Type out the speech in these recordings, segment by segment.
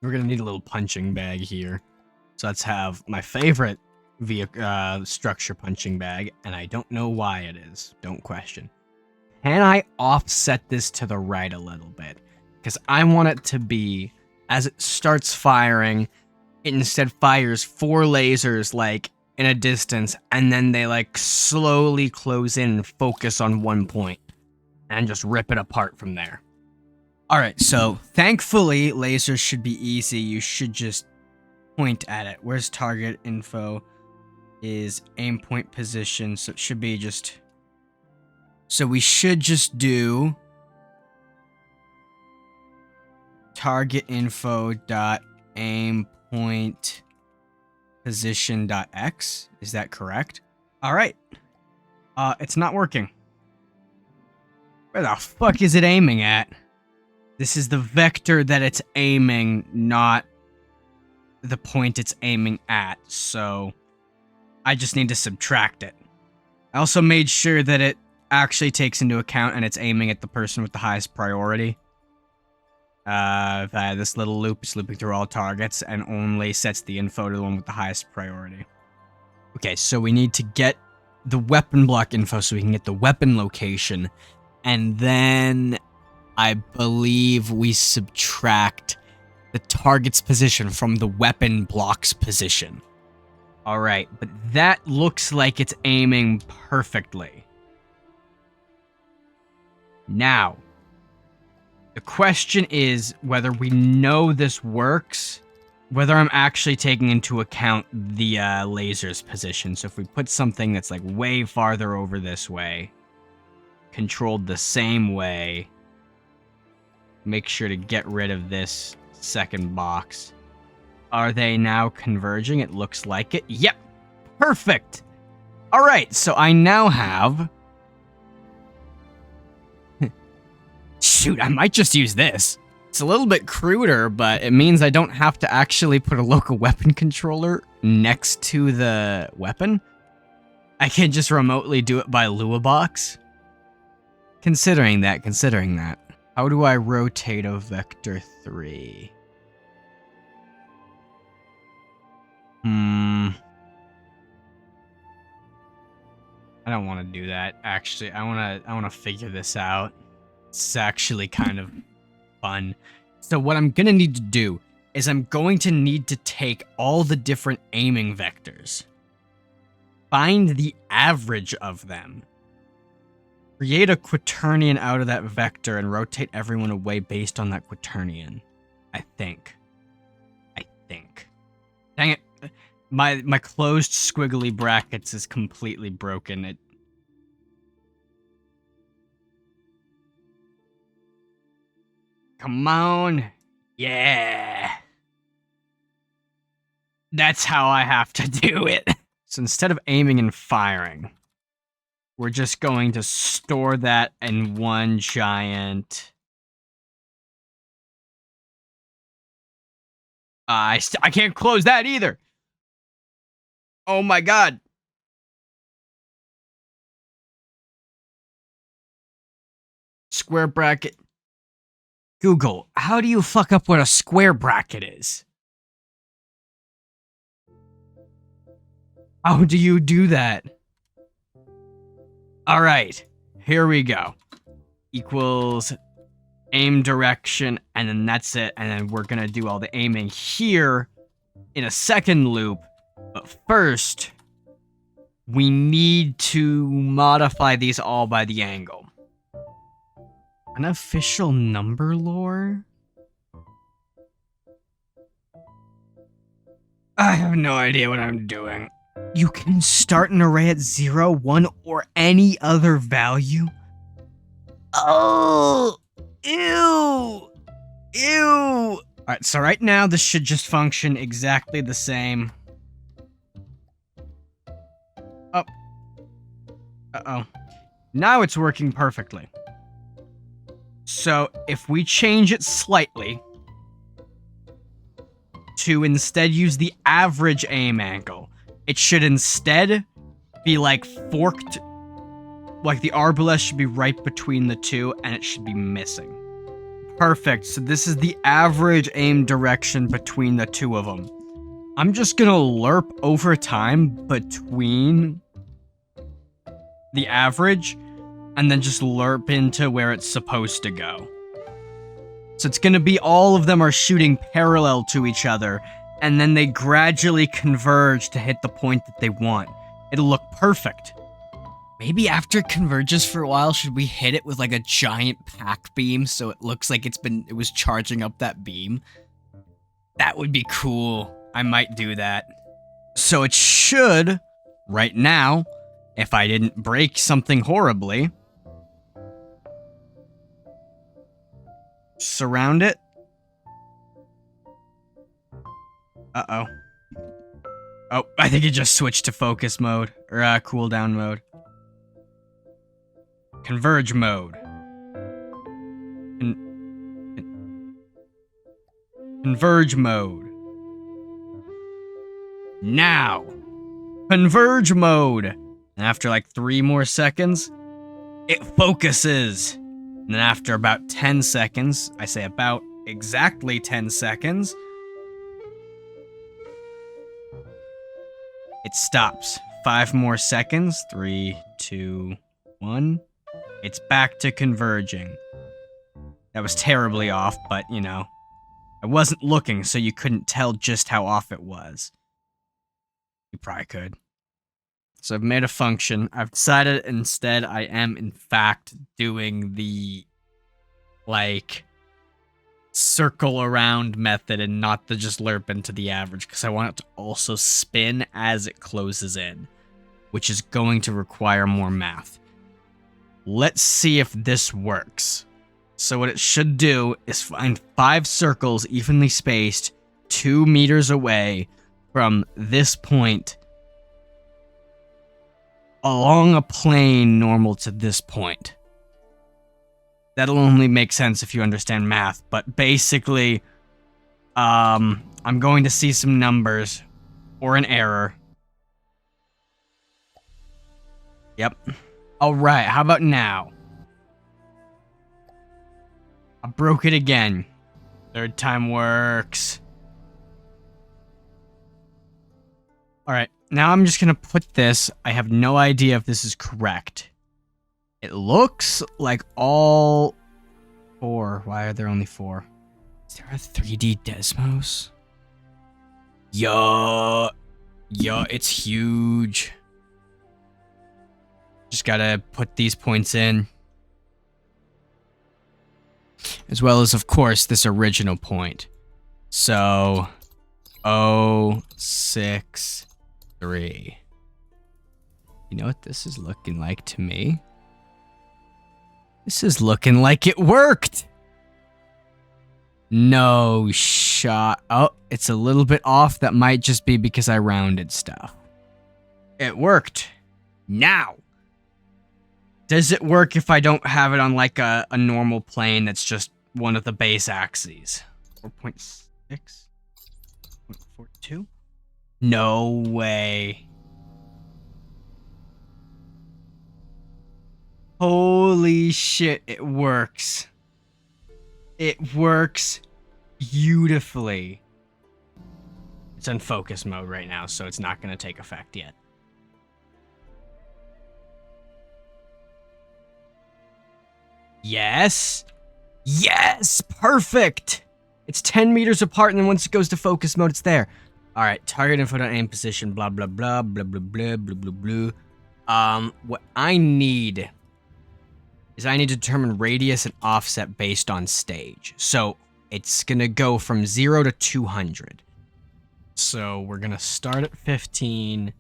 We're gonna need a little punching bag here. So let's have my favorite structure punching bag, and I don't know why it is. Don't question. Can I offset this to the right a little bit? Because I want it to be, as it starts firing, it instead fires 4 lasers, like, in a distance, and then they, like, slowly close in and focus on one point, and just rip it apart from there. Alright, so, thankfully, lasers should be easy. You should just point at it. Where's target info? Is aim point position, so it should be just... So we should just do target info dot aim point position dot x. Is that correct? All right. It's not working. Where the fuck is it aiming at? This is the vector that it's aiming, not the point it's aiming at. So I just need to subtract it. I also made sure that it actually takes into account and it's aiming at the person with the highest priority. This little loop is looping through all targets and only sets the info to the one with the highest priority. Okay, so we need to get the weapon block info so we can get the weapon location, and then I believe we subtract the target's position from the weapon block's position. Alright, but that looks like it's aiming perfectly. Now, the question is whether we know this works, whether I'm actually taking into account the laser's position. So if we put something that's like way farther over this way, controlled the same way, make sure to get rid of this second box. Are they now converging? It looks like it. Yep, perfect. All right, so I now have... Shoot, I might just use this. It's a little bit cruder, but it means I don't have to actually put a local weapon controller next to the weapon. I can just remotely do it by Lua box. Considering that. How do I rotate a vector 3? I don't want to do that, actually. I want to figure this out. It's actually kind of fun. So what I'm going to need to do is I'm going to need to take all the different aiming vectors, find the average of them, create a quaternion out of that vector, and rotate everyone away based on that quaternion. I think. Dang it. My closed squiggly brackets is completely broken. Come on. Yeah. That's how I have to do it. So instead of aiming and firing, we're just going to store that in one giant... I can't close that either. Oh my god. Square bracket. Google, how do you fuck up what a square bracket is? How do you do that? Alright, here we go. Equals aim direction, and then that's it, and then we're gonna do all the aiming here in a second loop, but first, we need to modify these all by the angle. Unofficial number lore? I have no idea what I'm doing. You can start an array at 0, 1, or any other value? Oh! Ew! Ew! Alright, so right now this should just function exactly the same. Oh. Uh-oh. Now it's working perfectly. So, if we change it slightly to instead use the average aim angle, it should instead be like forked, like the arbalest should be right between the two, and it should be missing. Perfect. So this is the average aim direction between the two of them. I'm just gonna lerp over time between the average and then just lerp into where it's supposed to go. So it's gonna be all of them are shooting parallel to each other, and then they gradually converge to hit the point that they want. It'll look perfect. Maybe after it converges for a while, should we hit it with like a giant pack beam so it looks like it was charging up that beam? That would be cool. I might do that. So it should, right now, if I didn't break something horribly, surround it. Uh-oh. Oh, I think it just switched to focus mode, or cooldown mode. Converge mode. Converge mode. Now. Converge mode. And after like 3 more seconds, it focuses. And then after about 10 seconds, I say about exactly 10 seconds, it stops. 5 more seconds. 3, 2, 1. It's back to converging. That was terribly off, but, you know, I wasn't looking, so you couldn't tell just how off it was. You probably could. So I've made a function. I've decided instead I am, in fact, doing the, like, circle around method and not the just lerp into the average, because I want it to also spin as it closes in, which is going to require more math. Let's see if this works. So what it should do is find 5 circles evenly spaced 2 meters away from this point along a plane normal to this point. That'll only make sense if you understand math, but basically, I'm going to see some numbers or an error. Yep. Alright, how about now? I broke it again. 3rd time works. Alright, now I'm just gonna put this. I have no idea if this is correct. It looks like all 4. Why are there only 4? Is there a 3D Desmos? Yeah, it's huge. Just gotta put these points in. As well as, of course, this original point. So, 0, 6, 3. You know what this is looking like to me? This is looking like it worked! No shot. Oh, it's a little bit off. That might just be because I rounded stuff. It worked. Now! Does it work if I don't have it on like a normal plane that's just one of the base axes? 4.6? 4.42? No way. Holy shit, it works. It works beautifully. It's in focus mode right now, so it's not going to take effect yet. Yes. Yes, perfect. It's 10 meters apart, and then once it goes to focus mode, it's there. All right, target info on aim position, blah, blah, blah, blah, blah, blah, blah, blah, blah. What I need is I need to determine radius and offset based on stage. So it's going to go from 0 to 200. So we're going to start at 15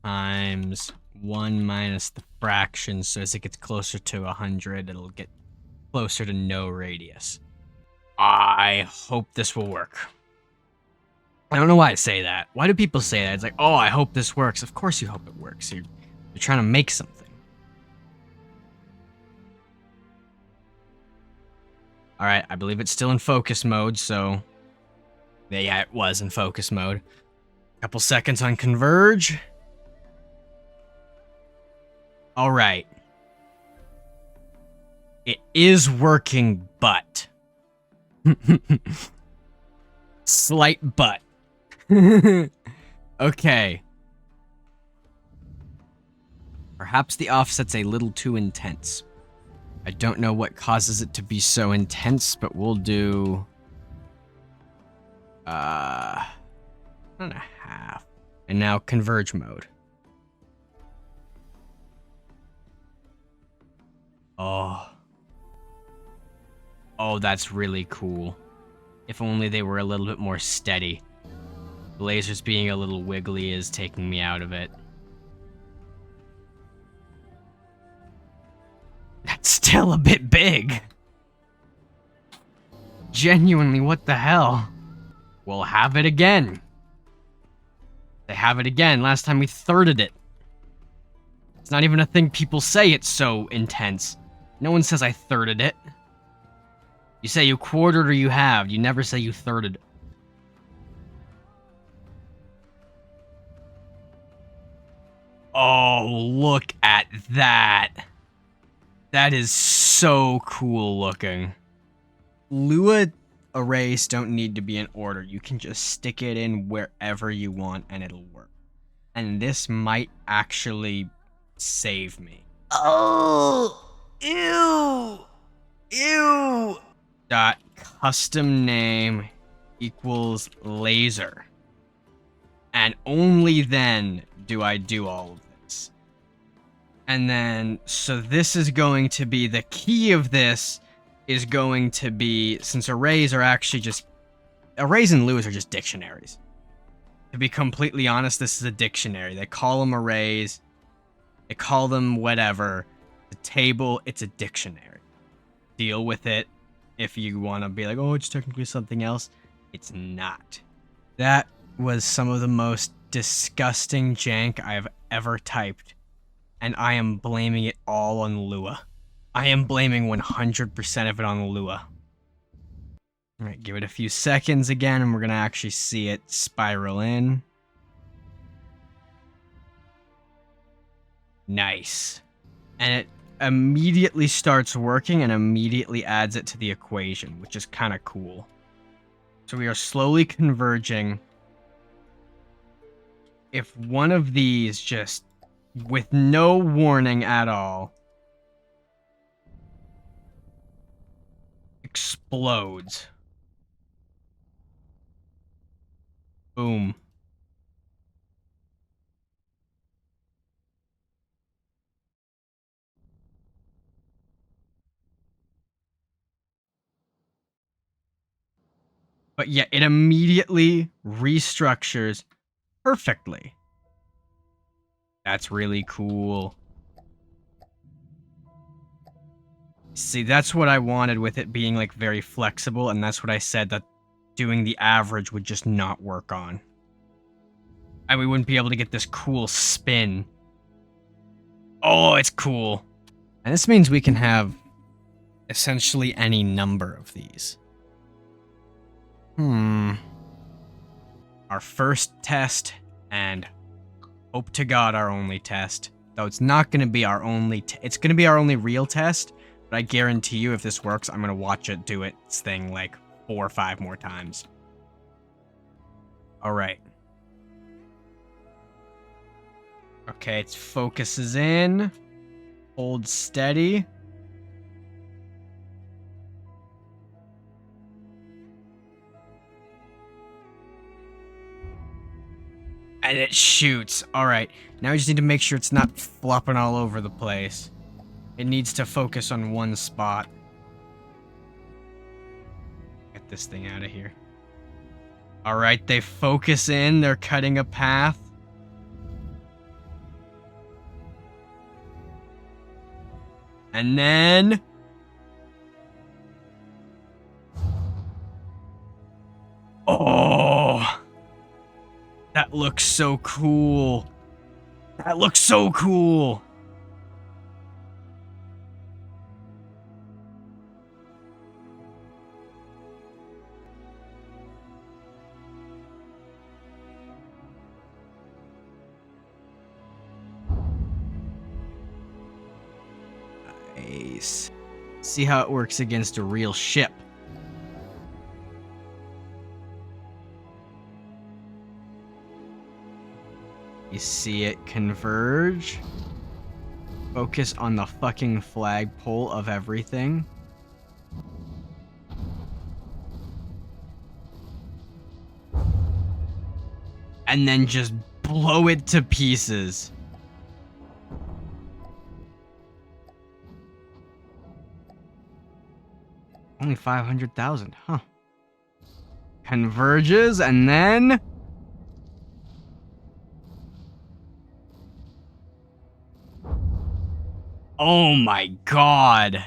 times 1 minus the fraction. So as it gets closer to 100, it'll get closer to no radius. I hope this will work. I don't know why I say that. Why do people say that? It's like, oh, I hope this works. Of course you hope it works. You're trying to make something. All right, I believe it's still in focus mode, so... Yeah, it was in focus mode. Couple seconds on converge. All right. It is working, but Slight butt. Okay. Perhaps the offset's a little too intense. I don't know what causes it to be so intense, but we'll do 1.5. And now converge mode. Oh. Oh, that's really cool. If only they were a little bit more steady. The lasers being a little wiggly is taking me out of it. That's still a bit big. Genuinely, what the hell? We'll have it again. They have it again. Last time we thirded it. It's not even a thing people say, it's so intense. No one says I thirded it. You say you quartered or you halved. You never say you thirded. Oh, look at that. That is so cool looking. Lua arrays don't need to be in order. You can just stick it in wherever you want and it'll work. And this might actually save me. Oh, ew, ew. Dot custom name equals laser. And only then do I do all of this. And then, so this is going to be, the key of this is going to be, since arrays are actually just, arrays and Luas are just dictionaries. To be completely honest, this is a dictionary. They call them arrays. They call them whatever. The table, it's a dictionary. Deal with it. If you want to be like, oh, it's technically something else. It's not. That was some of the most disgusting jank I've ever typed. And I am blaming it all on Lua. I am blaming 100% of it on Lua. Alright, give it a few seconds again, and we're going to actually see it spiral in. Nice. And it immediately starts working and immediately adds it to the equation, which is kind of cool. So we are slowly converging. If one of these just, with no warning at all, explodes. Boom. But yeah, it immediately restructures perfectly. That's really cool. See, that's what I wanted with it being like very flexible, and that's what I said that doing the average would just not work on. And we wouldn't be able to get this cool spin. Oh, it's cool. And this means we can have essentially any number of these. Our first test, and hope to God our only test. Though it's not going to be our only, it's going to be our only real test, but I guarantee you if this works, I'm going to watch it do its thing like 4 or 5 more times. Alright. Okay, it focuses in. Hold steady. And it shoots. Alright, now we just need to make sure it's not flopping all over the place. It needs to focus on one spot. Get this thing out of here. Alright, they focus in. They're cutting a path. And then... oh! That looks so cool. That looks so cool. Nice. See how it works against a real ship. You see it converge. Focus on the fucking flagpole of everything. And then just blow it to pieces. Only 500,000, huh? Converges, and then... Oh my god.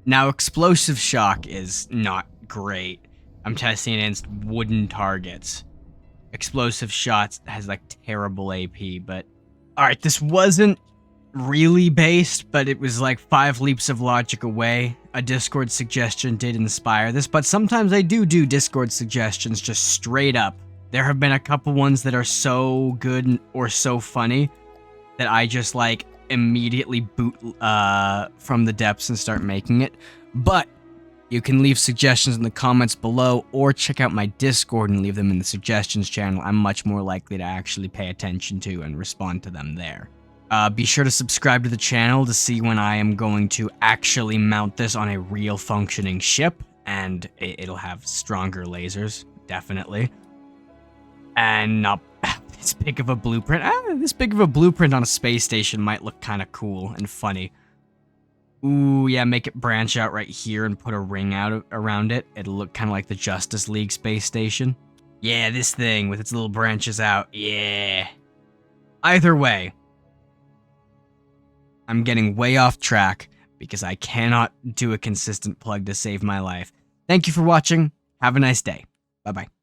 Now, explosive shock is not great. I'm testing it against wooden targets. Explosive shots has like terrible AP, but... Alright, this wasn't really based, but it was like 5 leaps of logic away. A Discord suggestion did inspire this, but sometimes I do Discord suggestions just straight up. There have been a couple ones that are so good or so funny that I just like immediately boot from the depths and start making it. But you can leave suggestions in the comments below or check out my Discord and leave them in the suggestions channel. I'm much more likely to actually pay attention to and respond to them there. Be sure to subscribe to the channel to see when I am going to actually mount this on a real functioning ship, and it'll have stronger lasers, definitely. And not this big of a blueprint. This big of a blueprint on a space station might look kind of cool and funny. Ooh, yeah, make it branch out right here and put a ring out around it. It'll look kind of like the Justice League space station. Yeah, this thing with its little branches out. Yeah. Either way, I'm getting way off track because I cannot do a consistent plug to save my life. Thank you for watching. Have a nice day. Bye-bye.